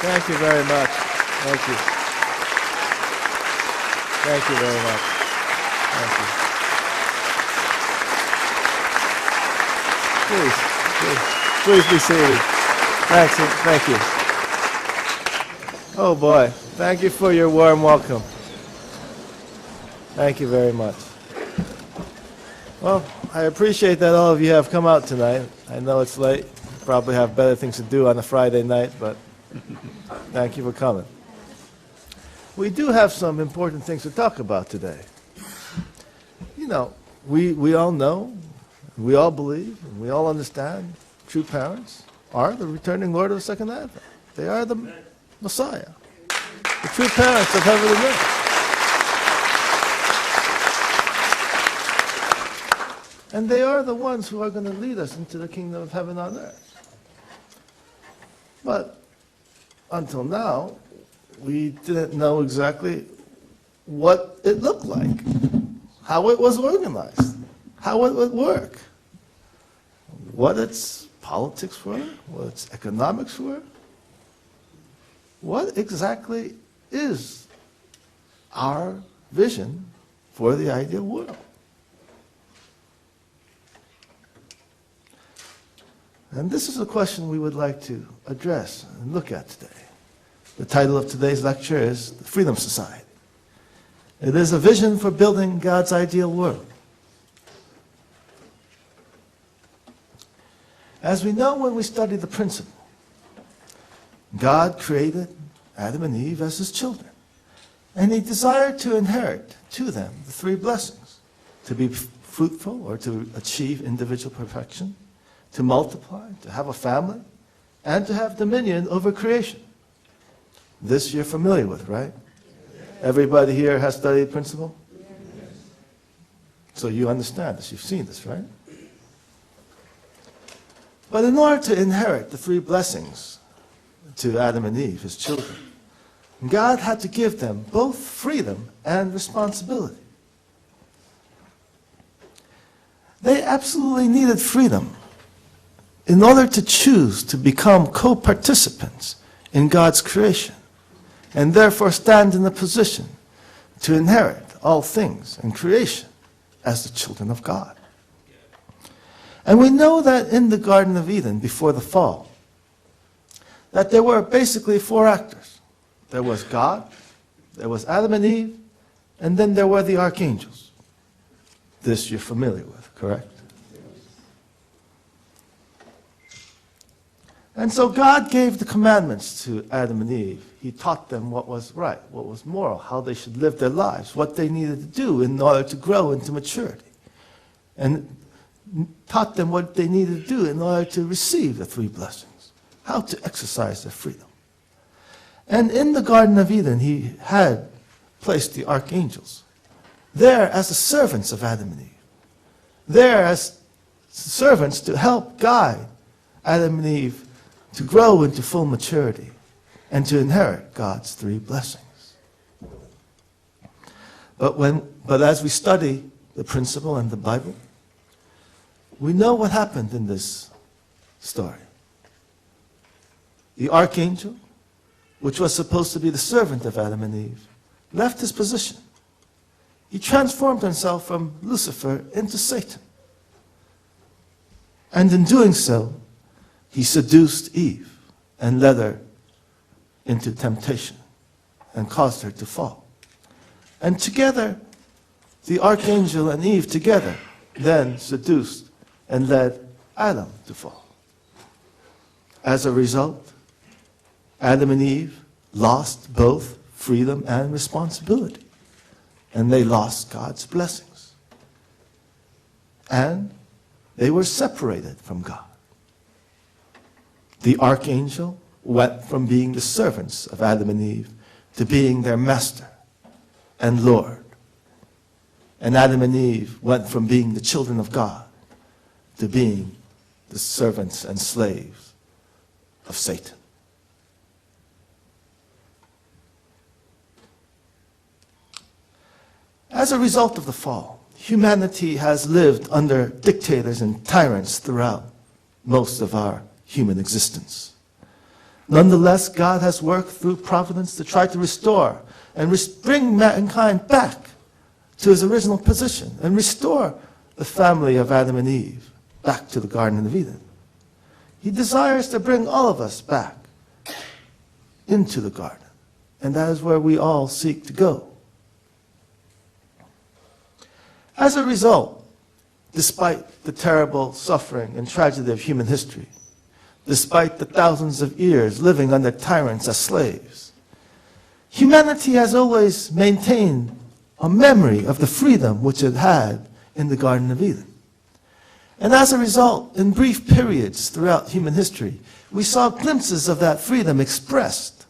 Thank you very much. Thank you. Thank you very much. Thank you. Please be seated. Thank you. Oh boy, thank you for your warm welcome. Thank you very much. Well, I appreciate that all of you have come out tonight. I know it's late. You probably have better things to do on a Friday night, but thank you for coming. We do have some important things to talk about today. You know, we all know, we all believe, and we all understand true parents are the returning Lord of the Second Advent. They are the Messiah, the true parents of heaven and earth. And they are the ones who are going to lead us into the kingdom of heaven on earth. But until now, we didn't know exactly what it looked like, how it was organized, how it would work, what its politics were, what its economics were. What exactly is our vision for the ideal world? And this is a question we would like to address and look at today. The title of today's lecture is The Freedom Society. It is a vision for building God's ideal world. As we know when we study the principle, God created Adam and Eve as his children, and he desired to inherit to them the three blessings: to be fruitful or to achieve individual perfection, to multiply, to have a family, and to have dominion over creation. This you're familiar with, right? Everybody here has studied principle? So you understand this, you've seen this, right? But in order to inherit the three blessings to Adam and Eve, his children, God had to give them both freedom and responsibility. They absolutely needed freedom in order to choose to become co-participants in God's creation, and therefore stand in a position to inherit all things in creation as the children of God. And we know that in the Garden of Eden, before the fall, that there were basically four actors. There was God, there was Adam and Eve, and then there were the archangels. This you're familiar with, correct? And so God gave the commandments to Adam and Eve. He taught them what was right, what was moral, how they should live their lives, what they needed to do in order to grow into maturity. And taught them what they needed to do in order to receive the three blessings, how to exercise their freedom. And in the Garden of Eden, he had placed the archangels there as the servants of Adam and Eve, there as servants to help guide Adam and Eve to grow into full maturity and to inherit God's three blessings. But as we study the principle and the Bible, we know what happened in this story. The archangel, which was supposed to be the servant of Adam and Eve, left his position. He transformed himself from Lucifer into Satan. And in doing so, he seduced Eve and led her into temptation and caused her to fall. And together, the archangel and Eve together then seduced and led Adam to fall. As a result, Adam and Eve lost both freedom and responsibility, and they lost God's blessings. And they were separated from God. The archangel went from being the servants of Adam and Eve to being their master and Lord. And Adam and Eve went from being the children of God to being the servants and slaves of Satan. As a result of the fall, humanity has lived under dictators and tyrants throughout most of our human existence. Nonetheless, God has worked through providence to try to restore and bring mankind back to his original position and restore the family of Adam and Eve back to the Garden of Eden. He desires to bring all of us back into the garden, and that is where we all seek to go. As a result, despite the terrible suffering and tragedy of human history, despite the thousands of years living under tyrants as slaves, humanity has always maintained a memory of the freedom which it had in the Garden of Eden. And as a result, in brief periods throughout human history, we saw glimpses of that freedom expressed.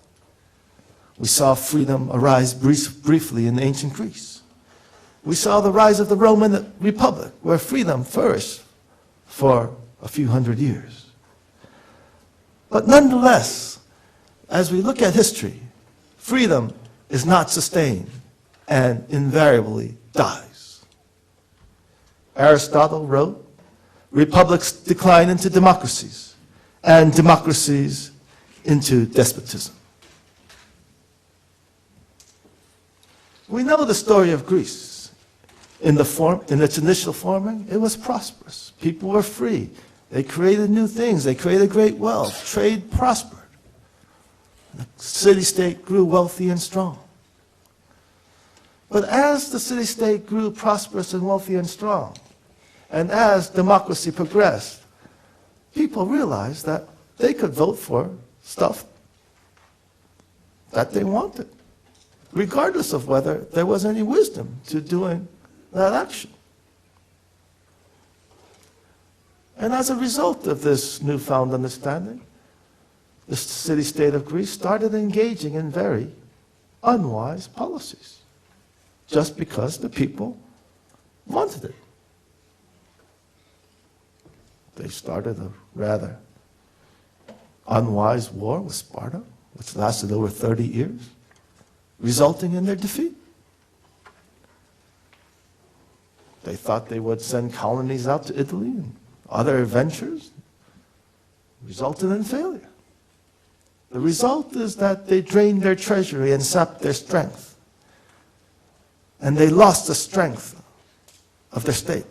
We saw freedom arise briefly in ancient Greece. We saw the rise of the Roman Republic, where freedom flourished for a few hundred years. But nonetheless, as we look at history, freedom is not sustained and invariably dies. Aristotle wrote, republics decline into democracies, and democracies into despotism. We know the story of Greece. In its initial forming, it was prosperous. People were free. They created new things. They created great wealth. Trade prospered. The city-state grew wealthy and strong. But as the city-state grew prosperous and wealthy and strong, and as democracy progressed, people realized that they could vote for stuff that they wanted, regardless of whether there was any wisdom to doing that action. And as a result of this newfound understanding, the city-state of Greece started engaging in very unwise policies, just because the people wanted it. They started a rather unwise war with Sparta, which lasted over 30 years, resulting in their defeat. They thought they would send colonies out to Italy and other adventures, resulted in failure. The result is that they drained their treasury and sapped their strength. And they lost the strength of their state.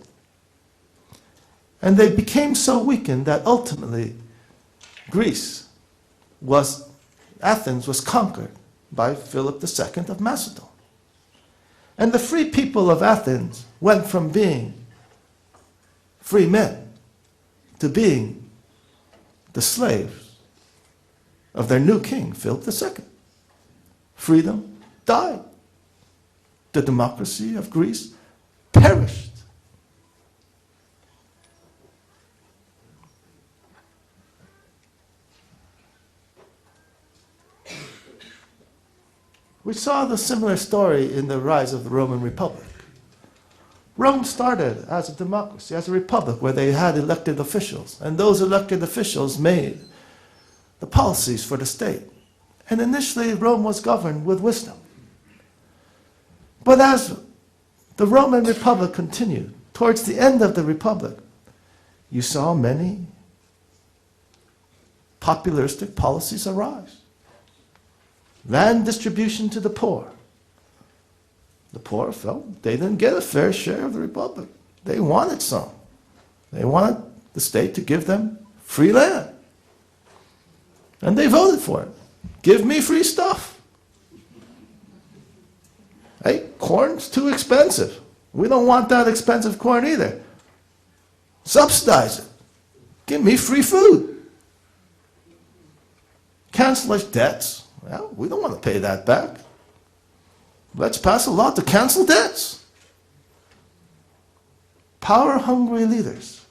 And they became so weakened that ultimately Athens was conquered by Philip II of Macedon. And the free people of Athens went from being free men to being the slaves of their new king, Philip II. Freedom died. The democracy of Greece perished. We saw the similar story in the rise of the Roman Republic. Rome started as a democracy, as a republic, where they had elected officials, and those elected officials made the policies for the state. And initially, Rome was governed with wisdom. But as the Roman Republic continued, towards the end of the Republic, you saw many populistic policies arise. Land distribution to the poor. The poor felt they didn't get a fair share of the Republic. They wanted some. They wanted the state to give them free land. And they voted for it. Give me free stuff. Hey, corn's too expensive. We don't want that expensive corn either. Subsidize it. Give me free food. Cancel debts. Well, we don't want to pay that back. Let's pass a law to cancel debts. Power-hungry leaders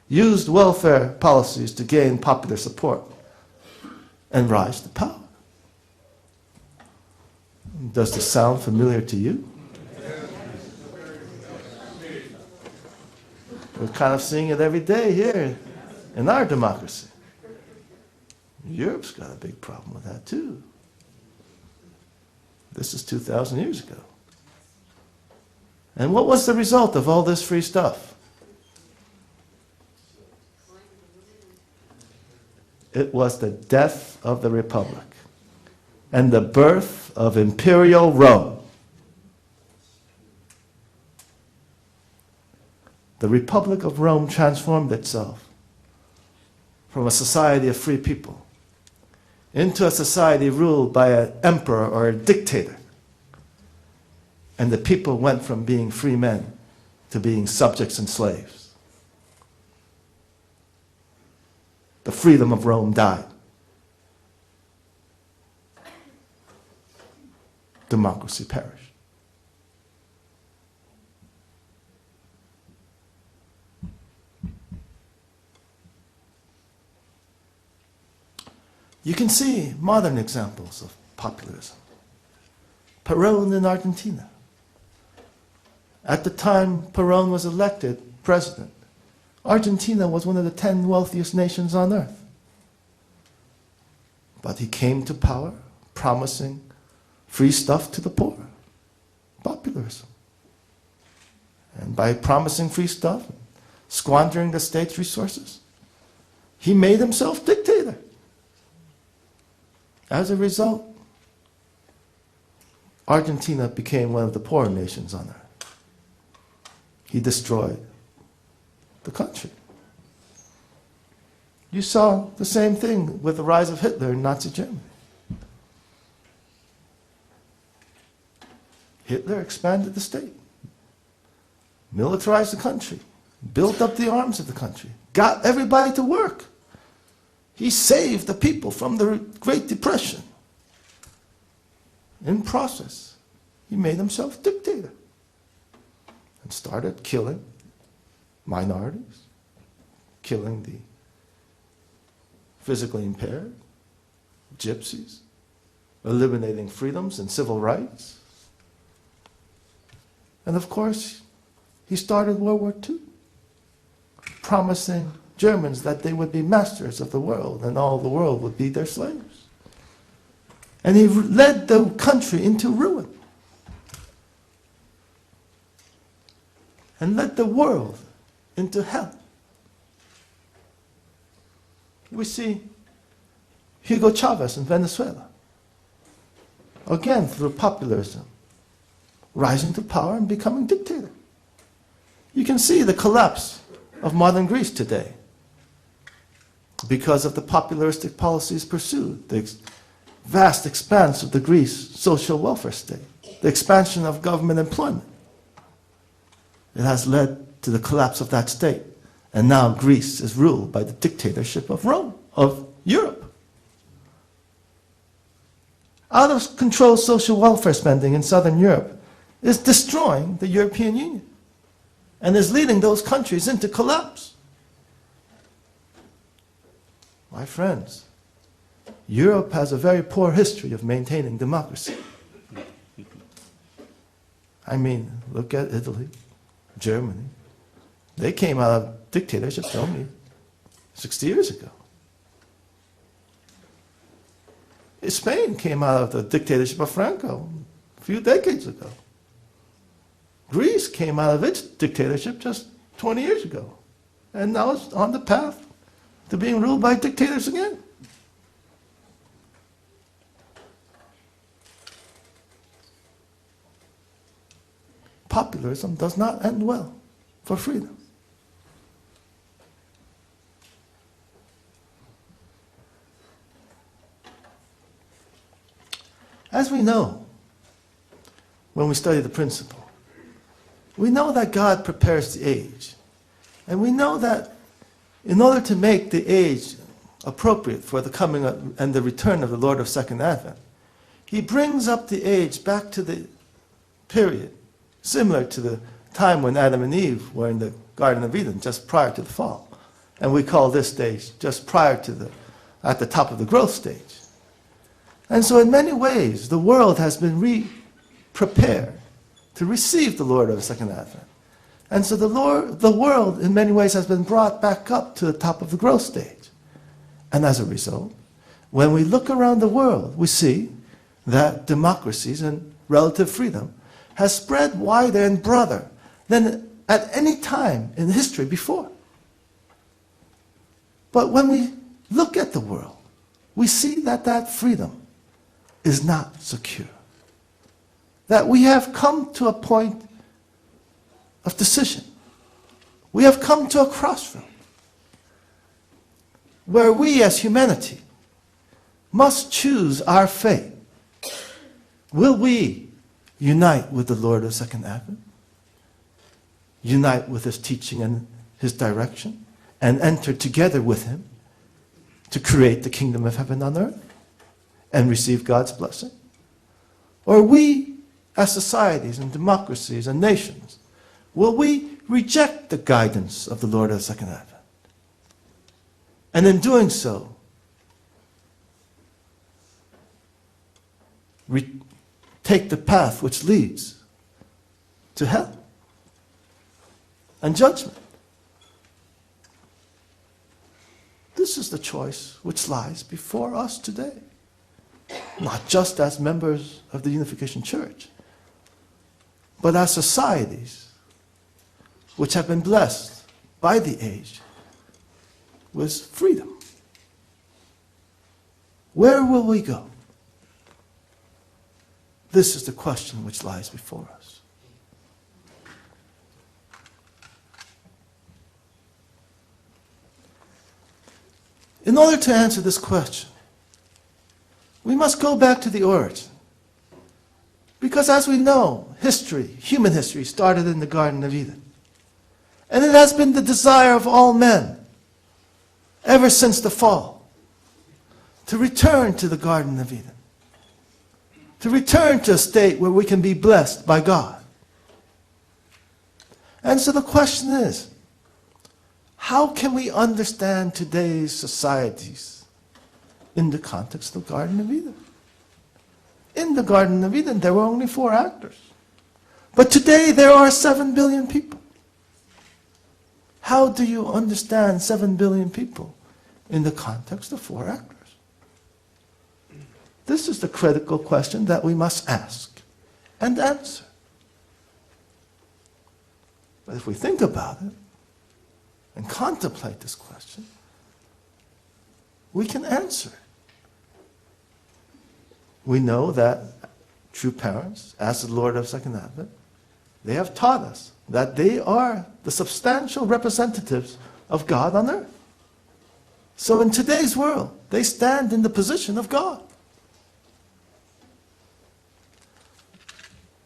used welfare policies to gain popular support and rise to power. Does this sound familiar to you? We're kind of seeing it every day here in our democracy. Europe's got a big problem with that too. This is 2,000 years ago. And what was the result of all this free stuff? It was the death of the Republic and the birth of Imperial Rome. The Republic of Rome transformed itself from a society of free people into a society ruled by an emperor or a dictator. And the people went from being free men to being subjects and slaves. The freedom of Rome died. Democracy perished. You can see modern examples of populism. Perón in Argentina. At the time Perón was elected president, Argentina was one of the 10 wealthiest nations on earth. But he came to power promising free stuff to the poor. Populism. And by promising free stuff, squandering the state's resources, he made himself dictator. As a result, Argentina became one of the poorer nations on earth. He destroyed the country. You saw the same thing with the rise of Hitler in Nazi Germany. Hitler expanded the state, militarized the country, built up the arms of the country, got everybody to work. He saved the people from the Great Depression. In process, he made himself dictator and started killing minorities, killing the physically impaired, gypsies, eliminating freedoms and civil rights. And of course, he started World War II, promising Germans that they would be masters of the world and all the world would be their slaves. And he led the country into ruin and led the world into hell. We see Hugo Chavez in Venezuela, again through populism, rising to power and becoming dictator. You can see the collapse of modern Greece today because of the popularistic policies pursued, the vast expanse of the Greece social welfare state, the expansion of government employment. It has led to the collapse of that state. And now Greece is ruled by the dictatorship of Rome, of Europe. Out of control social welfare spending in Southern Europe is destroying the European Union and is leading those countries into collapse. My friends, Europe has a very poor history of maintaining democracy. I mean, look at Italy, Germany. They came out of dictatorships only 60 years ago. Spain came out of the dictatorship of Franco a few decades ago. Greece came out of its dictatorship just 20 years ago. And now it's on the path to being ruled by dictators again. Populism does not end well for freedom. As we know, when we study the principle, we know that God prepares the age. And we know that in order to make the age appropriate for the coming and the return of the Lord of Second Advent, he brings up the age back to the period similar to the time when Adam and Eve were in the Garden of Eden, just prior to the fall. And we call this stage just prior to at the top of the growth stage. And so in many ways, the world has been prepared to receive the Lord of the Second Advent. And so the world, in many ways, has been brought back up to the top of the growth stage. And as a result, when we look around the world, we see that democracies and relative freedom has spread wider and broader than at any time in history before. But when we look at the world, we see that that freedom is not secure. That we have come to a point of decision. We have come to a crossroad where we as humanity must choose our fate. Will we unite with the Lord of Second Advent? Unite with His teaching and His direction? And enter together with Him to create the kingdom of heaven on earth and receive God's blessing? Or we, as societies and democracies and nations, will we reject the guidance of the Lord of the Second Advent? And in doing so, take the path which leads to hell and judgment. This is the choice which lies before us today. Not just as members of the Unification Church, but as societies which have been blessed by the age with freedom. Where will we go? This is the question which lies before us. In order to answer this question, we must go back to the origin. Because as we know, history, human history, started in the Garden of Eden. And it has been the desire of all men, ever since the fall, to return to the Garden of Eden. To return to a state where we can be blessed by God. And so the question is, how can we understand today's societies in the context of the Garden of Eden? In the Garden of Eden, there were only 4 actors. But today, there are 7 billion people. How do you understand 7 billion people in the context of 4 actors? This is the critical question that we must ask and answer. But if we think about it and contemplate this question, we can answer it. We know that true parents, as the Lord of Second Advent, they have taught us that they are the substantial representatives of God on earth. So in today's world, they stand in the position of God.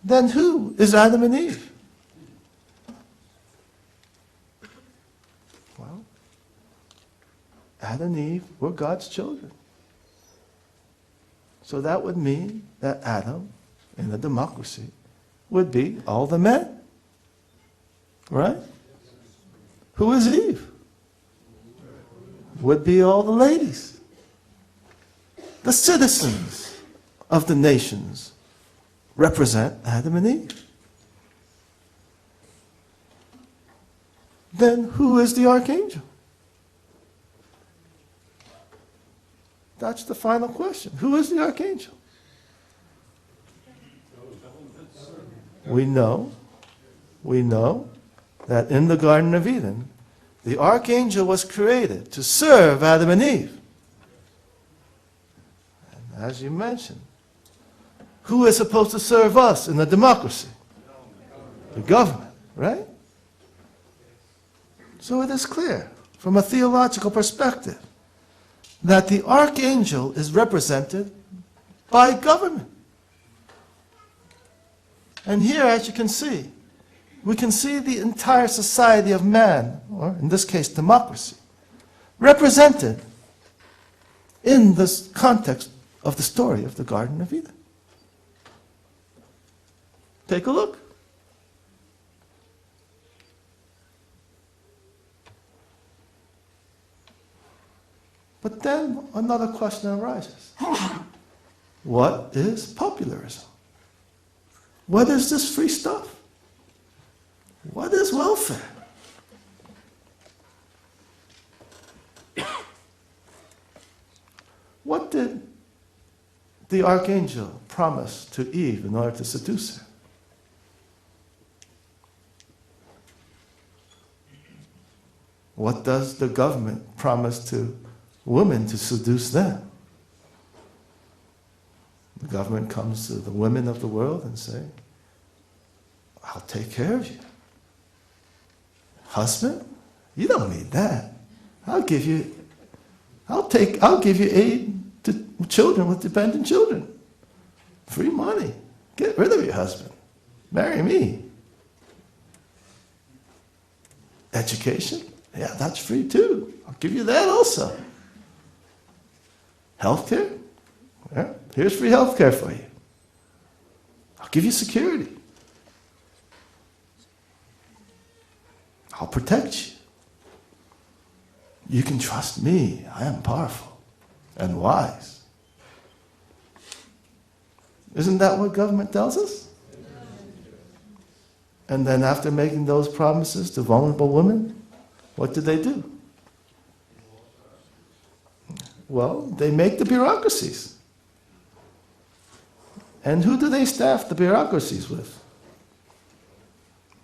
Then who is Adam and Eve? Well, Adam and Eve were God's children. So that would mean that Adam, in a democracy, would be all the men. Right? Who is Eve? Would be all the ladies. The citizens of the nations represent Adam and Eve. Then who is the Archangel? That's the final question. Who is the Archangel? We know that in the Garden of Eden, the Archangel was created to serve Adam and Eve. And as you mentioned, who is supposed to serve us in a democracy? The government, right? So it is clear from a theological perspective that the Archangel is represented by government. And here, as you can see, we can see the entire society of man, or in this case, democracy, represented in this context of the story of the Garden of Eden. Take a look. But then another question arises. What is popularism? What is this free stuff? What is welfare? What did the Archangel promise to Eve in order to seduce her? What does the government promise to women to seduce them. The government comes to the women of the world and say, I'll take care of you. Husband, you don't need that. I'll give you aid to children with dependent children. Free money. Get rid of your husband. Marry me. Education? Yeah, that's free too. I'll give you that also. Healthcare? Yeah, here's free healthcare for you. I'll give you security. I'll protect you. You can trust me. I am powerful and wise. Isn't that what government tells us? And then after making those promises to vulnerable women, what do? Well, they make the bureaucracies. And who do they staff the bureaucracies with?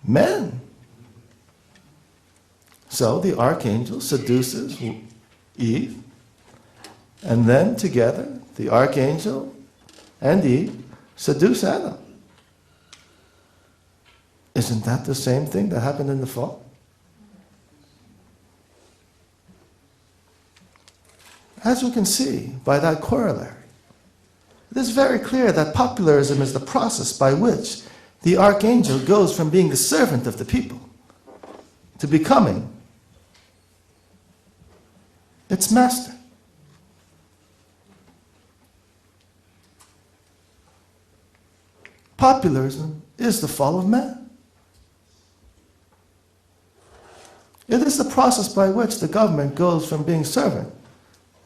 Men. So the archangel seduces Eve, and then together the archangel and Eve seduce Adam. Isn't that the same thing that happened in the fall? As we can see by that corollary, it is very clear that popularism is the process by which the archangel goes from being the servant of the people to becoming its master. Popularism is the fall of man. It is the process by which the government goes from being servant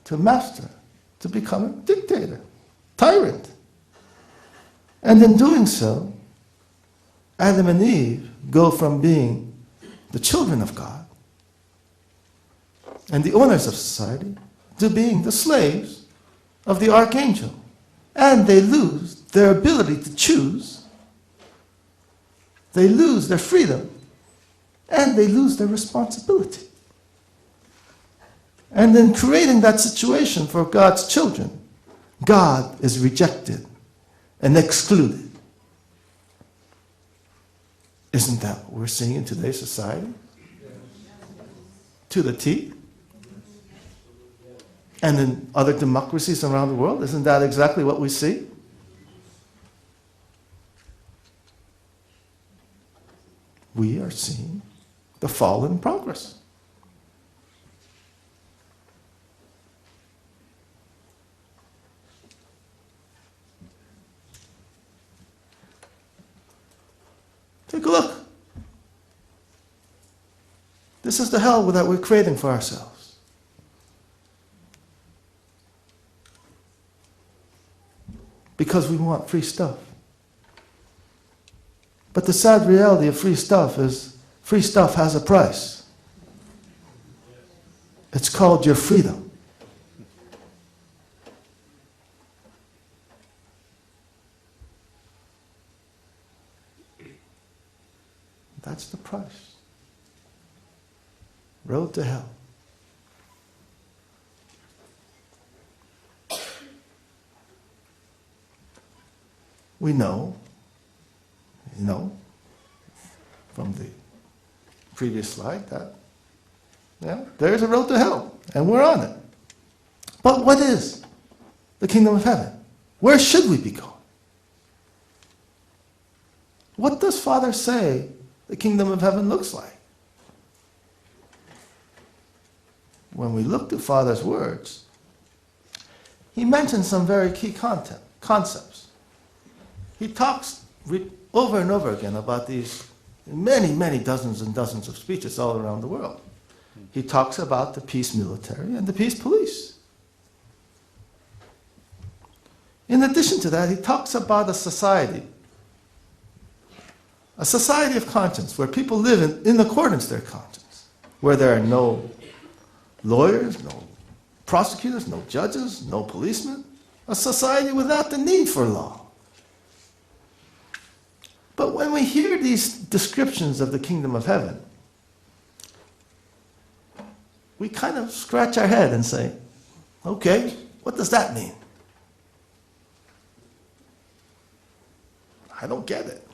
to master, to becoming dictator, tyrant. And in doing so, Adam and Eve go from being the children of God and the owners of society to being the slaves of the archangel. And they lose their ability to choose. They lose their freedom. And they lose their responsibility. And in creating that situation for God's children, God is rejected and excluded. Isn't that what we're seeing in today's society? To the T? And in other democracies around the world, isn't that exactly what we see? We are seeing the fall in progress. Take a look. This is the hell that we're creating for ourselves. Because we want free stuff. But the sad reality of free stuff is free stuff has a price. It's called your freedom. That's the price. Road to hell. We know, from the previous slide that, there's a road to hell, and we're on it. But what is the kingdom of heaven? Where should we be going? What does Father say the kingdom of heaven looks like? When we look to Father's words, he mentions some very key concepts. He talks over and over again about these many, many dozens and dozens of speeches all around the world. He talks about the peace military and the peace police. In addition to that, he talks about a society of conscience, where people live in accordance with their conscience, where there are no lawyers, no prosecutors, no judges, no policemen, a society without the need for law. But when we hear these descriptions of the kingdom of heaven, we kind of scratch our head and say, Okay, what does that mean? I don't get it.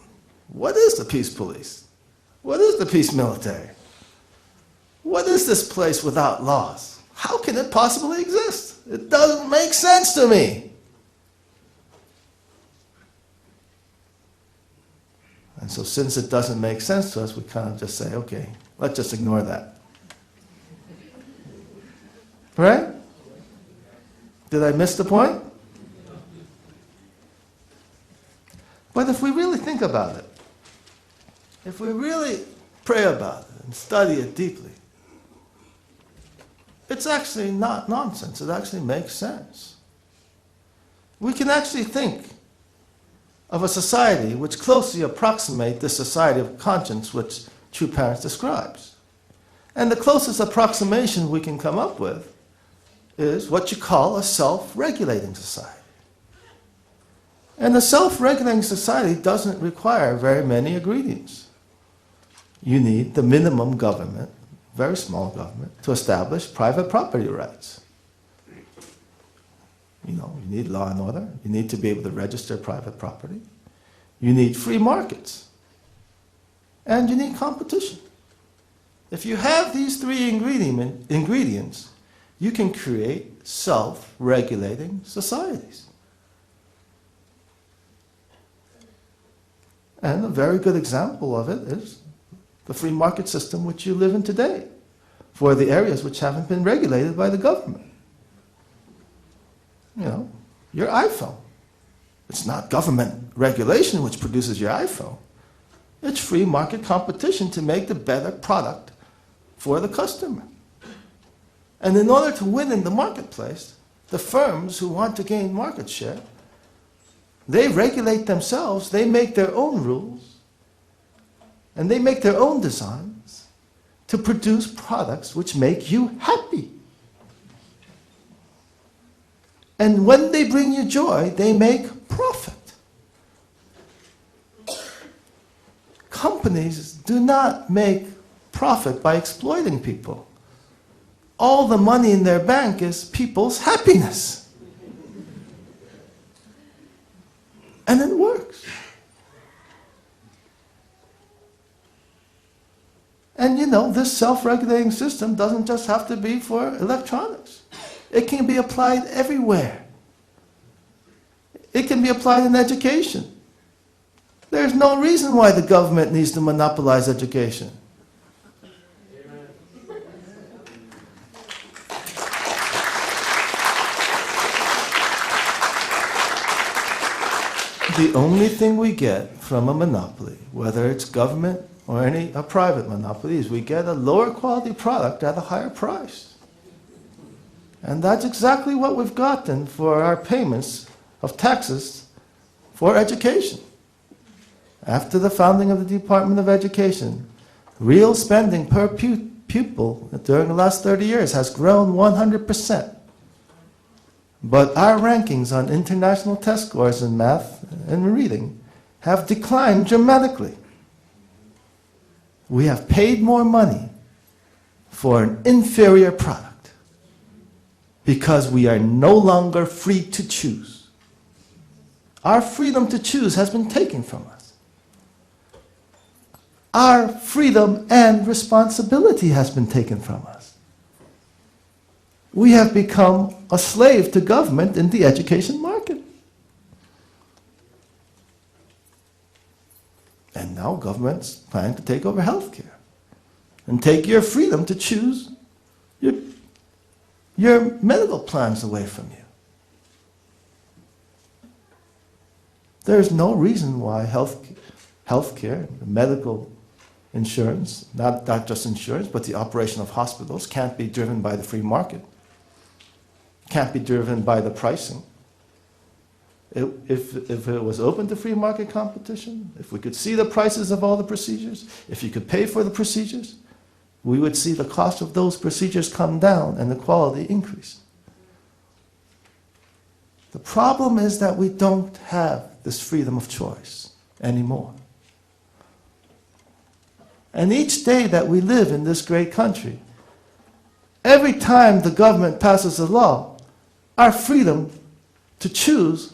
What is the peace police? What is the peace military? What is this place without laws? How can it possibly exist? It doesn't make sense to me. And so since it doesn't make sense to us, we kind of just say, okay, let's just ignore that. Right? Did I miss the point? But if we really think about it, if we really pray about it and study it deeply, it's actually not nonsense. It actually makes sense. We can actually think of a society which closely approximates the society of conscience which True Parents describes. And the closest approximation we can come up with is what you call a self-regulating society. And a self-regulating society doesn't require very many ingredients. You need the minimum government, very small government, to establish private property rights. You need law and order. You need to be able to register private property. You need free markets. And you need competition. If you have these three ingredients, you can create self-regulating societies. And a very good example of it is the free market system which you live in today for the areas which haven't been regulated by the government. Your iPhone. It's not government regulation which produces your iPhone. It's free market competition to make the better product for the customer. And in order to win in the marketplace, the firms who want to gain market share, they regulate themselves, they make their own rules, and they make their own designs to produce products which make you happy. And when they bring you joy, they make profit. Companies do not make profit by exploiting people. All the money in their bank is people's happiness. And it works. And this self-regulating system doesn't just have to be for electronics. It can be applied everywhere. It can be applied in education. There's no reason why the government needs to monopolize education. The only thing we get from a monopoly, whether it's government or a private monopoly, is we get a lower quality product at a higher price. And that's exactly what we've gotten for our payments of taxes for education. After the founding of the Department of Education, real spending per pupil during the last 30 years has grown 100%. But our rankings on international test scores in math and reading have declined dramatically. We have paid more money for an inferior product because we are no longer free to choose. Our freedom to choose has been taken from us. Our freedom and responsibility has been taken from us. We have become a slave to government in the education market. And now government's planning to take over healthcare and take your freedom to choose your medical plans away from you. There's no reason why healthcare, medical insurance, not just insurance, but the operation of hospitals can't be driven by the free market. Can't be driven by the pricing. If it was open to free market competition, if we could see the prices of all the procedures, if you could pay for the procedures, we would see the cost of those procedures come down and the quality increase. The problem is that we don't have this freedom of choice anymore. And each day that we live in this great country, every time the government passes a law our freedom to choose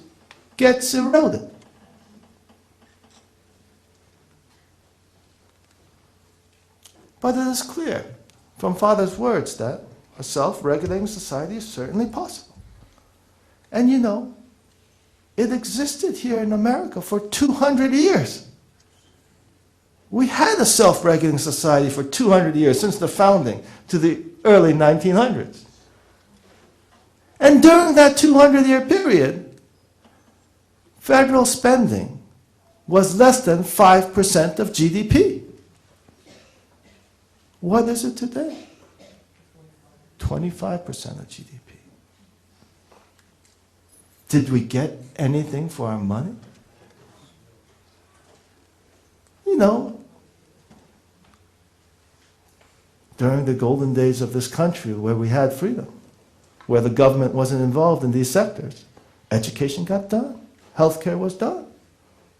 gets eroded. But it is clear from Father's words that a self-regulating society is certainly possible. And you know, it existed here in America for 200 years. We had a self-regulating society for 200 years, since the founding to the early 1900s. And during that 200-year period, federal spending was less than 5% of GDP. What is it today? 25% of GDP. Did we get anything for our money? You know, during the golden days of this country where we had freedom, where the government wasn't involved in these sectors, education got done, healthcare was done.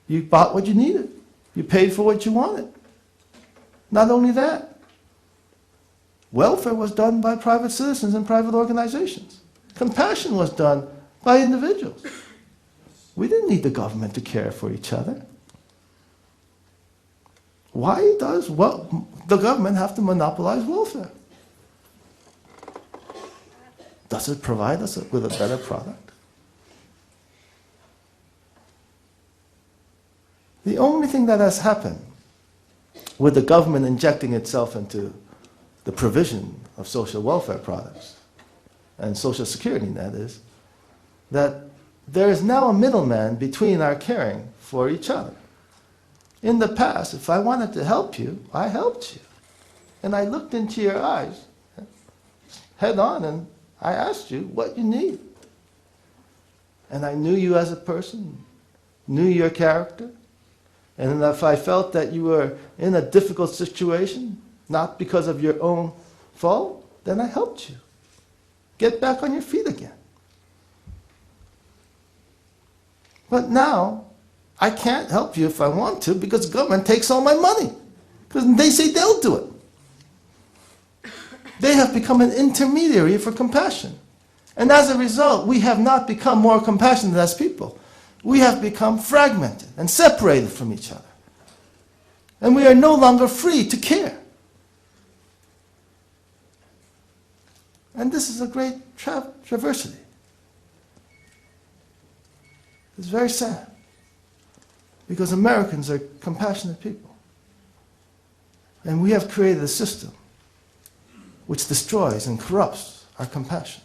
You bought what you needed. You paid for what you wanted. Not only that, welfare was done by private citizens and private organizations. Compassion was done by individuals. We didn't need the government to care for each other. Why does the government have to monopolize welfare? Does it provide us with a better product? The only thing that has happened with the government injecting itself into the provision of social welfare products and social security net is that there is now a middleman between our caring for each other. In the past, if I wanted to help you, I helped you. And I looked into your eyes head on and I asked you what you need. And I knew you as a person, knew your character. And if I felt that you were in a difficult situation, not because of your own fault, then I helped you. Get back on your feet again. But now, I can't help you if I want to because the government takes all my money. Because they say they'll do it. They have become an intermediary for compassion. And as a result, we have not become more compassionate as people. We have become fragmented and separated from each other. And we are no longer free to care. And this is a great travesty. It's very sad. Because Americans are compassionate people. And we have created a system which destroys and corrupts our compassion.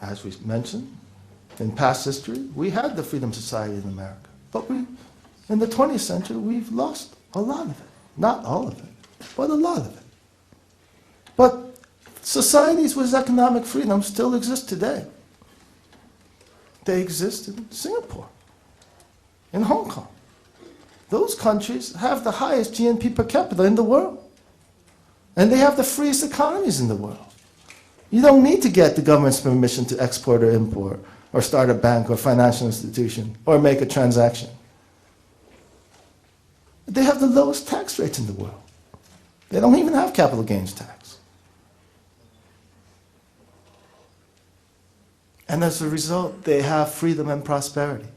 As we mentioned, in past history, we had the Freedom Society in America. But in the 20th century, we've lost a lot of it. Not all of it, but a lot of it. But societies with economic freedom still exist today. They exist in Singapore, in Hong Kong. Those countries have the highest GNP per capita in the world. And they have the freest economies in the world. You don't need to get the government's permission to export or import, or start a bank or financial institution, or make a transaction. They have the lowest tax rates in the world. They don't even have capital gains tax. And as a result, they have freedom and prosperity.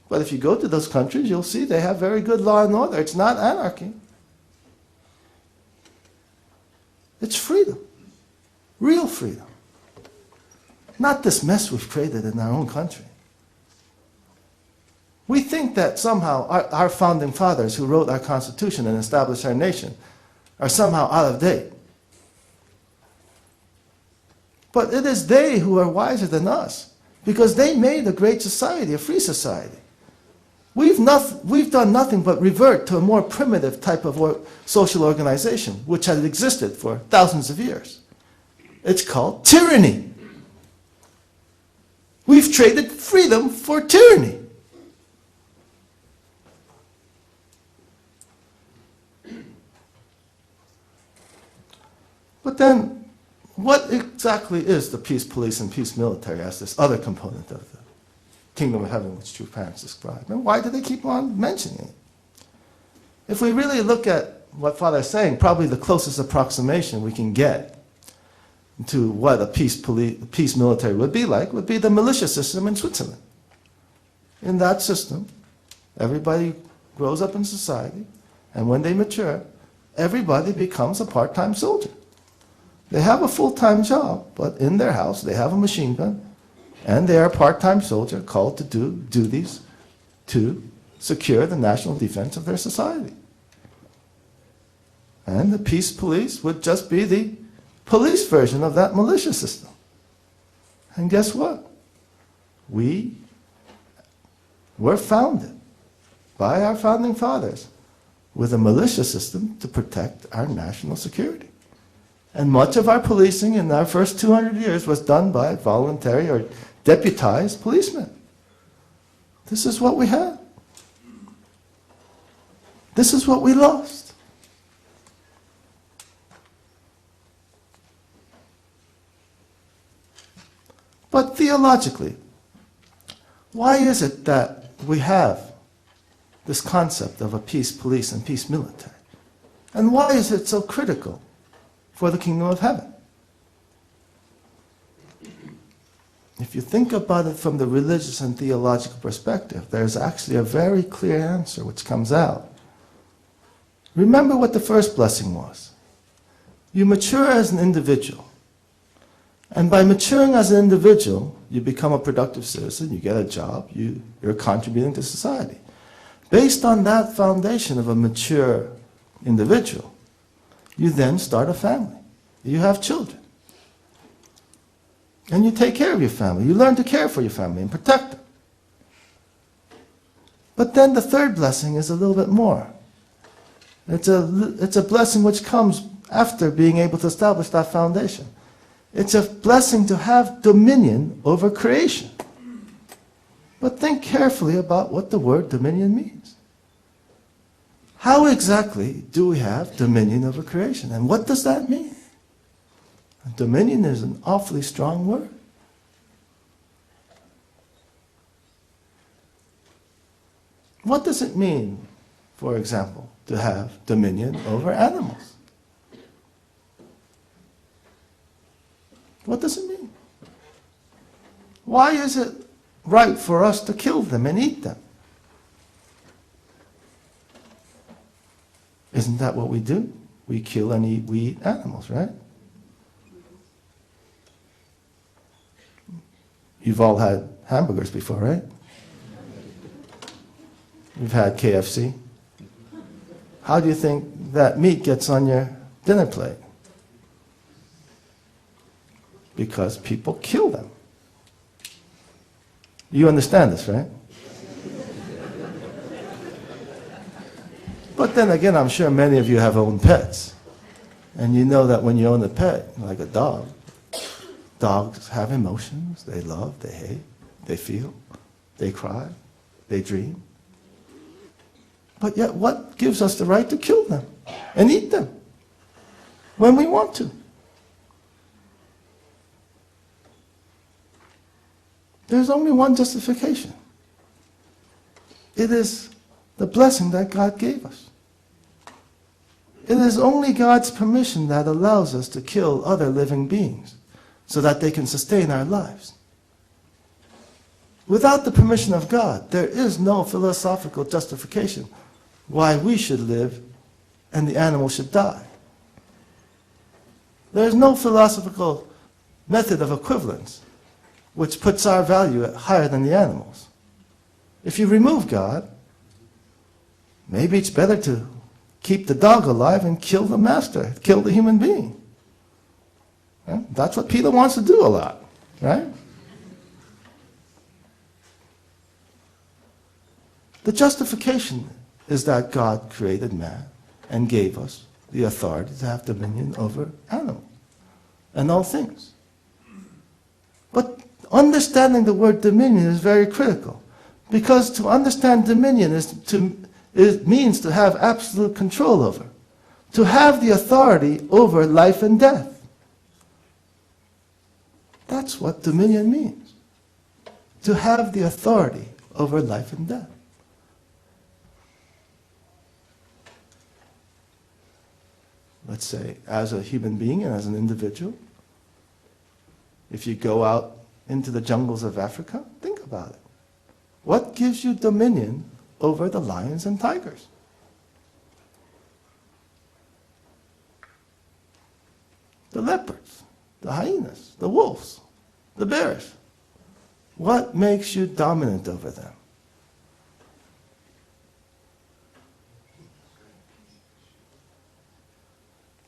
But if you go to those countries, you'll see they have very good law and order. It's not anarchy. It's freedom. Real freedom. Not this mess we've created in our own country. We think that somehow our founding fathers who wrote our Constitution and established our nation are somehow out of date. But it is they who are wiser than us, because they made a great society, a free society. We've done nothing but revert to a more primitive type of social organization, which had existed for thousands of years. It's called tyranny. We've traded freedom for tyranny. But then, what exactly is the peace police and peace military as this other component of the kingdom of heaven which true parents describe? And why do they keep on mentioning it? if we really look at what Father is saying, probably the closest approximation we can get to what a peace military would be like would be the militia system in Switzerland. In that system, everybody grows up in society, and when they mature, everybody becomes a part-time soldier. They have a full-time job, but in their house they have a machine gun, and they are a part-time soldier called to do duties to secure the national defense of their society. And the peace police would just be the police version of that militia system. And guess what? We were founded by our founding fathers with a militia system to protect our national security. And much of our policing in our first 200 years was done by voluntary or deputized policemen. This is what we had. This is what we lost. But theologically, why is it that we have this concept of a peace police and peace military? And why is it so critical for the kingdom of heaven? If you think about it from the religious and theological perspective, there's actually a very clear answer which comes out. Remember what the first blessing was. You mature as an individual. And by maturing as an individual, you become a productive citizen, you get a job, you're contributing to society. Based on that foundation of a mature individual, you then start a family. You have children. And you take care of your family. You learn to care for your family and protect them. But then the third blessing is a little bit more. It's a blessing which comes after being able to establish that foundation. It's a blessing to have dominion over creation. But think carefully about what the word dominion means. How exactly do we have dominion over creation? And what does that mean? Dominion is an awfully strong word. What does it mean, for example, to have dominion over animals? What does it mean? Why is it right for us to kill them and eat them? Isn't that what we do? We kill and eat, we eat animals, right? You've all had hamburgers before, right? You've had KFC. How do you think that meat gets on your dinner plate? Because people kill them. You understand this, right? But then again, I'm sure many of you have owned pets. And you know that when you own a pet, like a dog, dogs have emotions. They love, they hate, they feel, they cry, they dream. But yet, what gives us the right to kill them and eat them when we want to? There's only one justification. It is the blessing that God gave us. It is only God's permission that allows us to kill other living beings so that they can sustain our lives. Without the permission of God, there is no philosophical justification why we should live and the animal should die. There is no philosophical method of equivalence which puts our value higher than the animals. If you remove God, maybe it's better to keep the dog alive and kill the master, kill the human being. Yeah? That's what Peter wants to do a lot, right? The justification is that God created man and gave us the authority to have dominion over animals and all things. But understanding the word dominion is very critical, because to understand dominion it means to have absolute control over, to have the authority over life and death. That's what dominion means, to have the authority over life and death. let's say, as a human being and as an individual. If you go out into the jungles of Africa, think about it. What gives you dominion over the lions and tigers? The leopards, the hyenas, the wolves, the bears. What makes you dominant over them?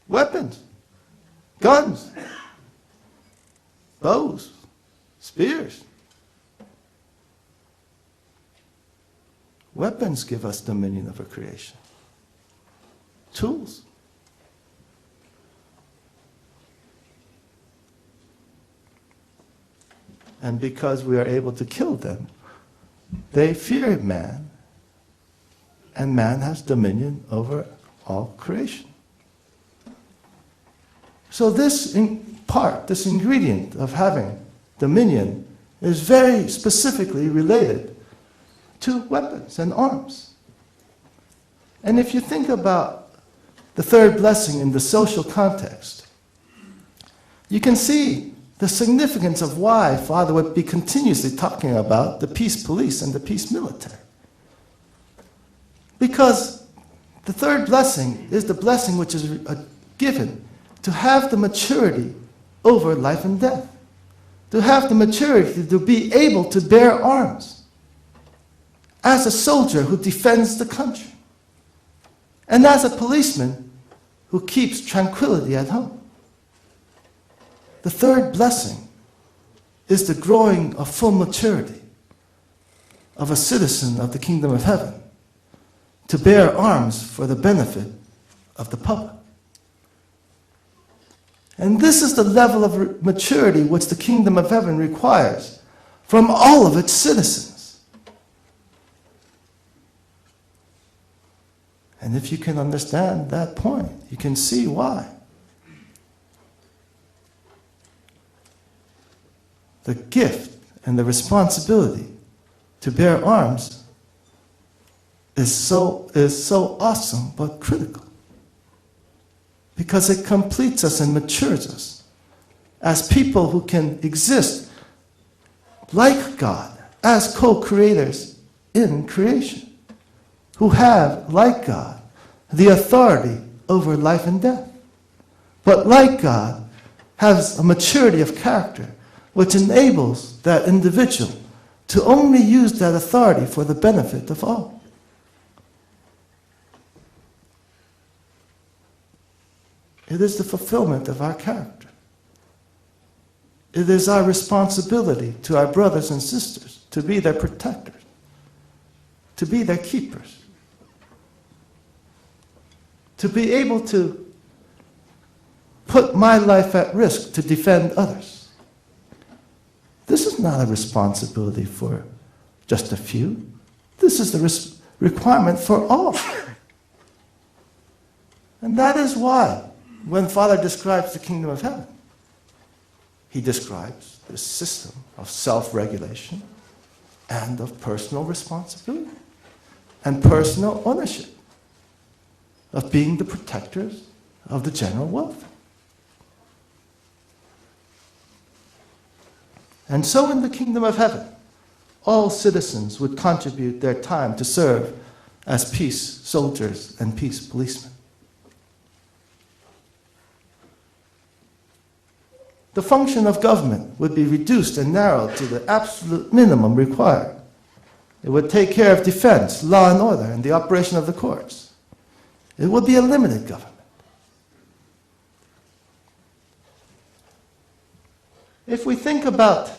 Weapons, guns, bows, spears. Weapons give us dominion over creation. Tools. And because we are able to kill them, they fear man, and man has dominion over all creation. So this this ingredient of having dominion is very specifically related to weapons and arms. And if you think about the third blessing in the social context, you can see the significance of why Father would be continuously talking about the peace police and the peace military. Because the third blessing is the blessing which is given to have the maturity over life and death, to have the maturity to be able to bear arms as a soldier who defends the country, and as a policeman who keeps tranquility at home. The third blessing is the growing of full maturity of a citizen of the kingdom of heaven to bear arms for the benefit of the public. And this is the level of maturity which the kingdom of heaven requires from all of its citizens. And if you can understand that point, you can see why. The gift and the responsibility to bear arms is so awesome but critical, because it completes us and matures us as people who can exist like God as co-creators in creation, who have, like God, the authority over life and death, but like God has a maturity of character which enables that individual to only use that authority for the benefit of all. It is the fulfillment of our character. It is our responsibility to our brothers and sisters to be their protectors, to be their keepers, to be able to put my life at risk to defend others. This is not a responsibility for just a few. This is the requirement for all. And that is why, when Father describes the kingdom of heaven, he describes this system of self-regulation and of personal responsibility and personal ownership, of being the protectors of the general welfare. And so in the kingdom of heaven, all citizens would contribute their time to serve as peace soldiers and peace policemen. The function of government would be reduced and narrowed to the absolute minimum required. It would take care of defense, law and order, and the operation of the courts. It would be a limited government. If we think about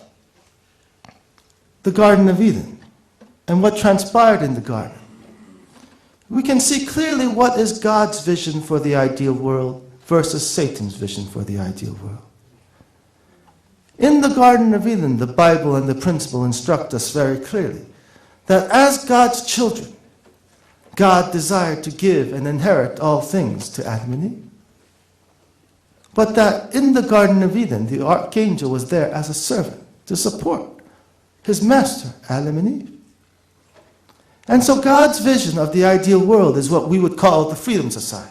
the Garden of Eden and what transpired in the garden, we can see clearly what is God's vision for the ideal world versus Satan's vision for the ideal world. In the Garden of Eden, the Bible and the principle instruct us very clearly that as God's children, God desired to give and inherit all things to Adam and Eve. But that in the Garden of Eden, the archangel was there as a servant to support his master, Adam and Eve. And so God's vision of the ideal world is what we would call the Freedom Society.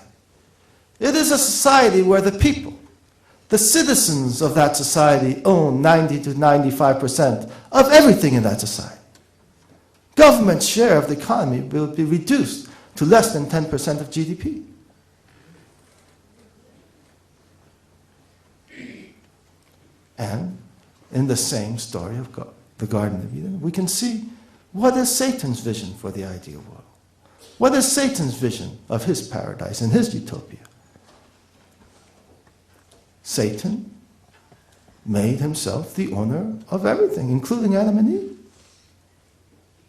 It is a society where the people, the citizens of that society, own 90 to 95% of everything in that society. Government's share of the economy will be reduced to less than 10% of GDP. And in the same story of God, the Garden of Eden, we can see what is Satan's vision for the ideal world. What is Satan's vision of his paradise and his utopia? Satan made himself the owner of everything, including Adam and Eve.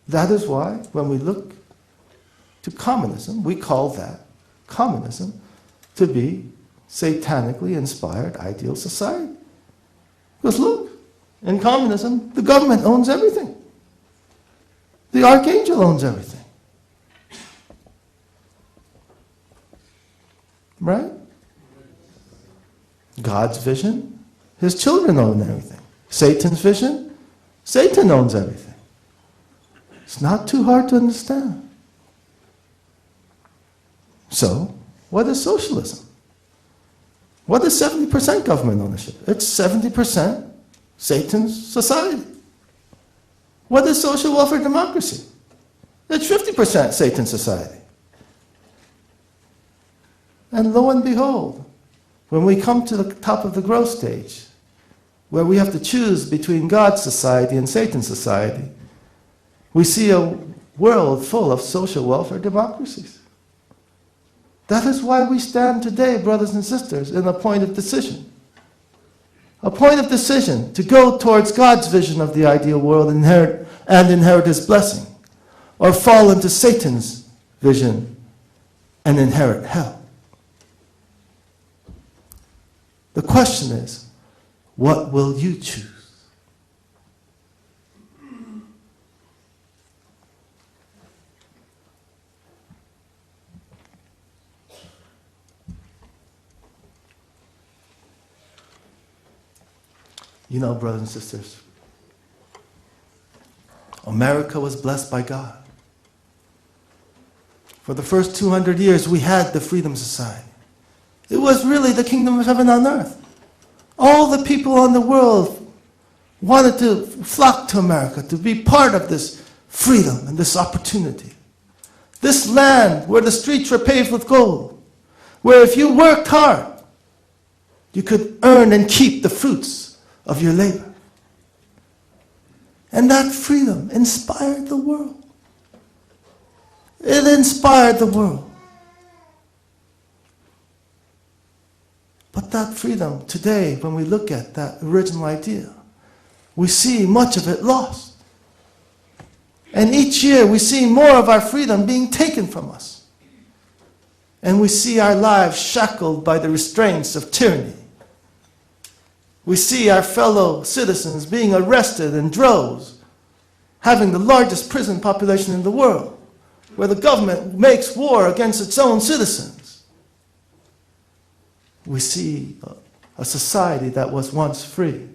That is why when we look to communism, we call that communism to be satanically inspired ideal society. Because look, in communism, the government owns everything. The Archangel owns everything. Right? God's vision, his children own everything. Satan's vision, Satan owns everything. It's not too hard to understand. So, what is socialism? What is 70% government ownership? It's 70% Satan's society. What is social welfare democracy? It's 50% Satan's society. And lo and behold, when we come to the top of the growth stage, where we have to choose between God's society and Satan's society, we see a world full of social welfare democracies. That is why we stand today, brothers and sisters, in a point of decision. A point of decision to go towards God's vision of the ideal world and inherit his blessing, or fall into Satan's vision and inherit hell. The question is, what will you choose? You know, brothers and sisters, America was blessed by God. For the first 200 years, we had the Freedom Society. It was really the kingdom of heaven on earth. All the people on the world wanted to flock to America to be part of this freedom and this opportunity. This land where the streets were paved with gold, where if you worked hard, you could earn and keep the fruits of your labor. And that freedom inspired the world. It inspired the world. But that freedom, today, when we look at that original idea, we see much of it lost. And each year we see more of our freedom being taken from us. And we see our lives shackled by the restraints of tyranny. We see our fellow citizens being arrested in droves, having the largest prison population in the world, where the government makes war against its own citizens. We see a society that was once free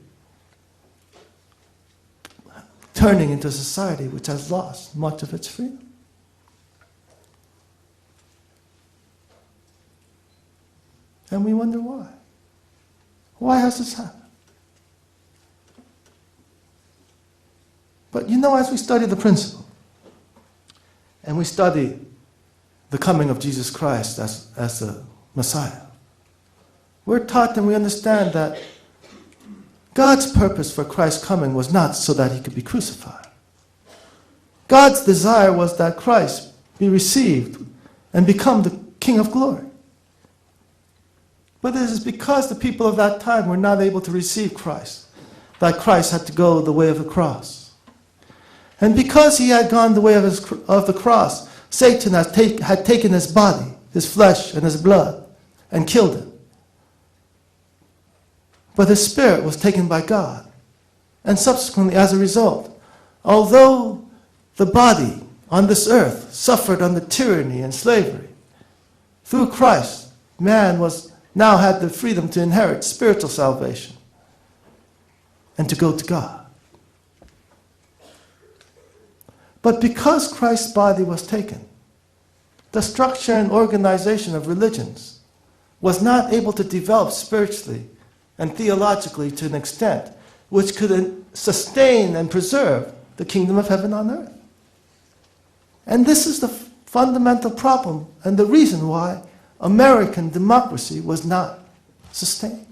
turning into a society which has lost much of its freedom. And we wonder why. Why has this happened? But you know, as we study the principle, and we study the coming of Jesus Christ as the Messiah, we're taught and we understand that God's purpose for Christ's coming was not so that he could be crucified. God's desire was that Christ be received and become the King of glory. But it is because the people of that time were not able to receive Christ that Christ had to go the way of the cross. And because he had gone the way of the cross, Satan had taken his body, his flesh, and his blood, and killed him. But his spirit was taken by God. And subsequently, as a result, although the body on this earth suffered under tyranny and slavery, through Christ, man now had the freedom to inherit spiritual salvation and to go to God. But because Christ's body was taken, the structure and organization of religions was not able to develop spiritually and theologically to an extent which could sustain and preserve the kingdom of heaven on earth. And this is the fundamental problem and the reason why American democracy was not sustained.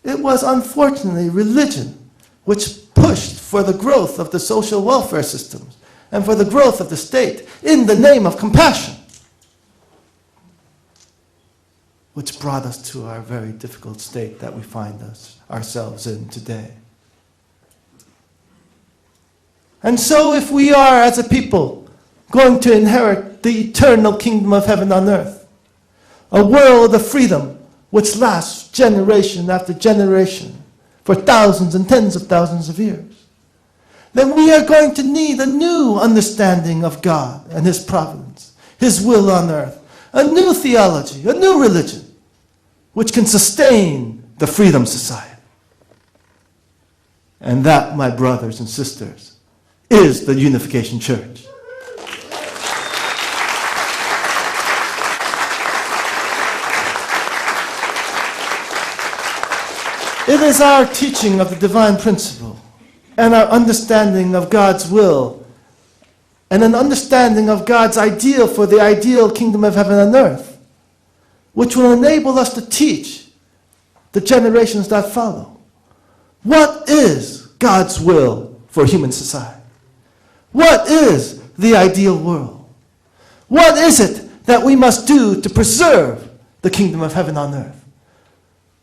It was unfortunately religion which pushed for the growth of the social welfare systems and for the growth of the state in the name of compassion, which brought us to our very difficult state that we find ourselves in today. And so if we are, as a people, going to inherit the eternal kingdom of heaven on earth, a world of freedom which lasts generation after generation for thousands and tens of thousands of years, then we are going to need a new understanding of God and His providence, His will on earth, a new theology, a new religion, which can sustain the freedom society. And that, my brothers and sisters, is the Unification Church. It is our teaching of the divine principle and our understanding of God's will and an understanding of God's ideal for the ideal kingdom of heaven and earth, which will enable us to teach the generations that follow. What is God's will for human society? What is the ideal world? What is it that we must do to preserve the kingdom of heaven on earth?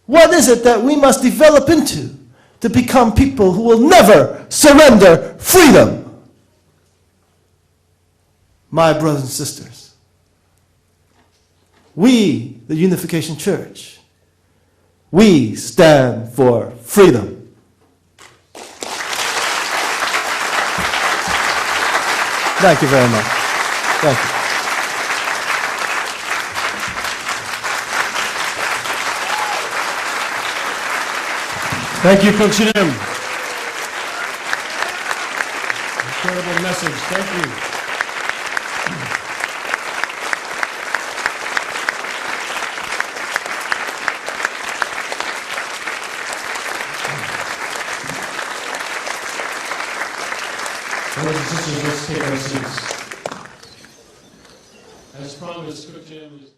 What is it that we must develop into to become people who will never surrender freedom? My brothers and sisters, we, the Unification Church, we stand for freedom. Thank you very much. Thank you. Thank you, Kook Jin. Incredible message. Thank you. Brothers and sisters, let's take our seats. As promised, Kook Jin was